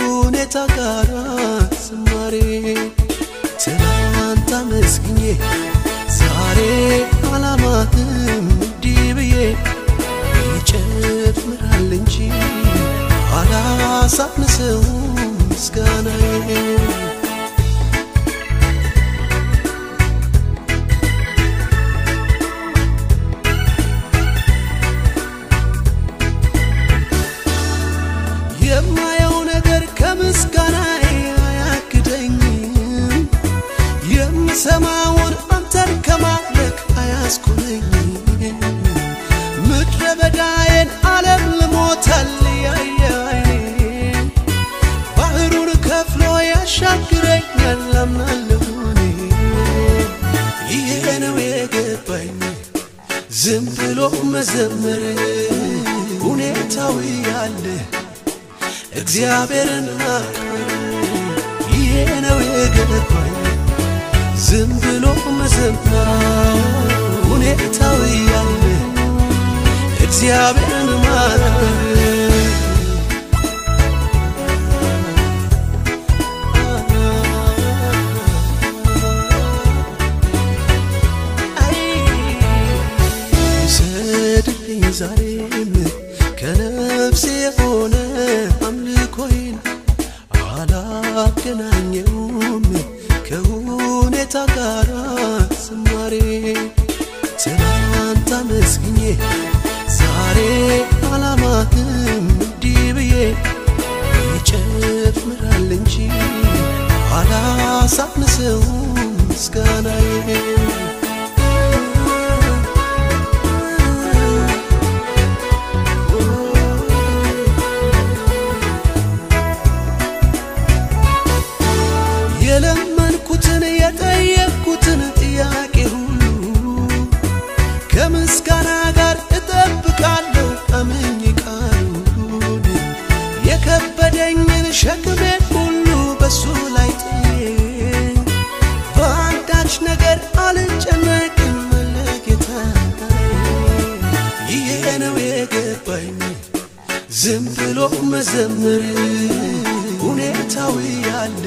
ከሁኔታ ጋር ዝማሬ ትናንት አመስግኜ ዛሬ አላማህም እንዲህ ብዬ ይጨምራል እንጂ አላሳንሰውም ምስጋናዬ የማየው ነገር ከምስጋናዬ አያግደኝም የምሰማውን አንተን ከማምለክ አያስቆመኝም ምድረ በዳዬን ዓለም ልሞታል ያየ ዓይኔ ባህሩን ከፍሎ ያሻግረኛል አምናለሁ እኔ ይሄ ነው የገባኝ ዝም ብሎ መዘመር ሁኔታው ያለ እግዚአብሔርን ይሄ ነው የገባኝ ዝም ብሎ መዘመር ሁኔታው ያለ እግዚአብሔርን ሰድልኝ ዛሬም ከነፍሴ የሆነ አምልኮዬን አላገናኘውም ከሁኔታ ጋር ዝማሬ ትናንት አመስግኜ ዛሬ አላማህም እንዲህ ብዬ ይጨምራል እንጂ አላሳንሰውም ምስጋናዬ የለመንኩትን የጠየቅኩትን ጥያቄ ሁሉ ከምስጋና ጋር እጠብቃለሁ አምኜ ቃሉን የከበደኝን ሸክሜን ሁሉ በሱ ላይ ጥዬ በአንዳች ነገር አልጨነቅም ለጌታዬ ይሄ ነው የገባኝ ዝም ብሎ መዘመር ሁኔታው ያለ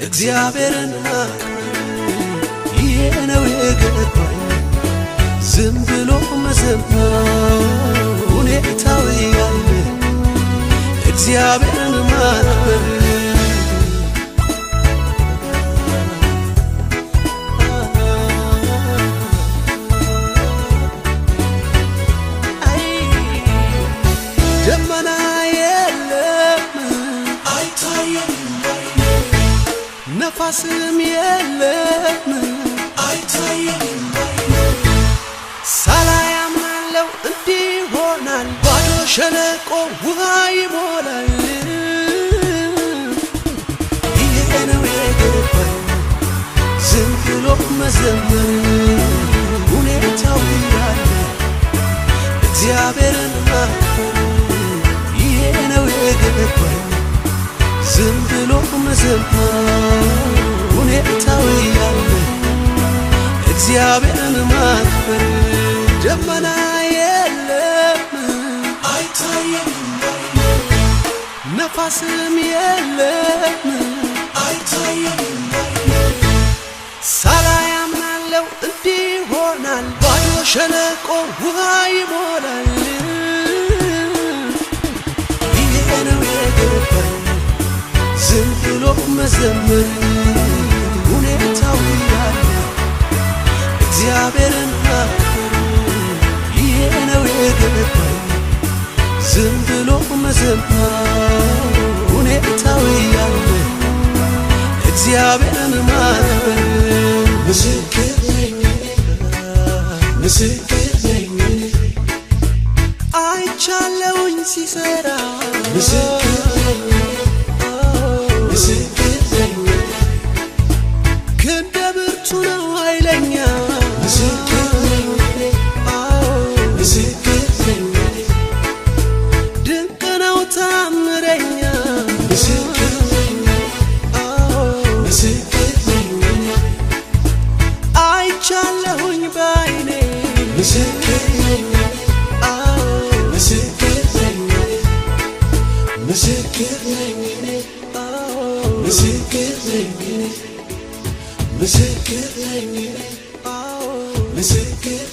እግዚአብሔርን ይሄ ነው የገባኝ ዝም ብሎ መዘመር ሁኔታው ያለ እግዚአብሔርን ማክበር ደመና የለም አይታየም ነፋስም የለም አይታየም ሳላይ አምናለሁ እንዲህ ይሆናል ባዶ ሸለቆ ውሃ ይሞላል ይሄ ነው የገባኝ ዝም ብሎ መዘመር ሁኔታው ያለ እግዚአብሔርን ማክበር ይሄ ነው የገባኝ ዝም ብሎ መዘመር ሁኔታው ያለ እግዚአብሔርን ማክበር ደመና የለም አይታየም ነፋስም የለም አይታየም ሳላይ አምናለሁ እንዲህ ይሆናል ባዶ ሸለቆ ውሃ ይሞላል ይሄ ነው የገባኝ ዝም ብሎ መዘመር ሁኔታው ያለ እግዚአብሔርን ማክበር ይሄ ነው የገባኝ ዝም ብሎ መዘመር ሁኔታው ያለ እግዚአብሔርን ማክበር ምስክር ነኝ አይቻለሁኝ ሲሰራ ምስክር ክንደ ብርቱ ነው ኃይለኛ ድንቅ ነው ታምረኛ አይቻለሁኝ ባይኔ ምስክር ምስክር ነኝ እኔ ምስክር ነኝ እኔ ምስክር ነኝ እኔ ምስክር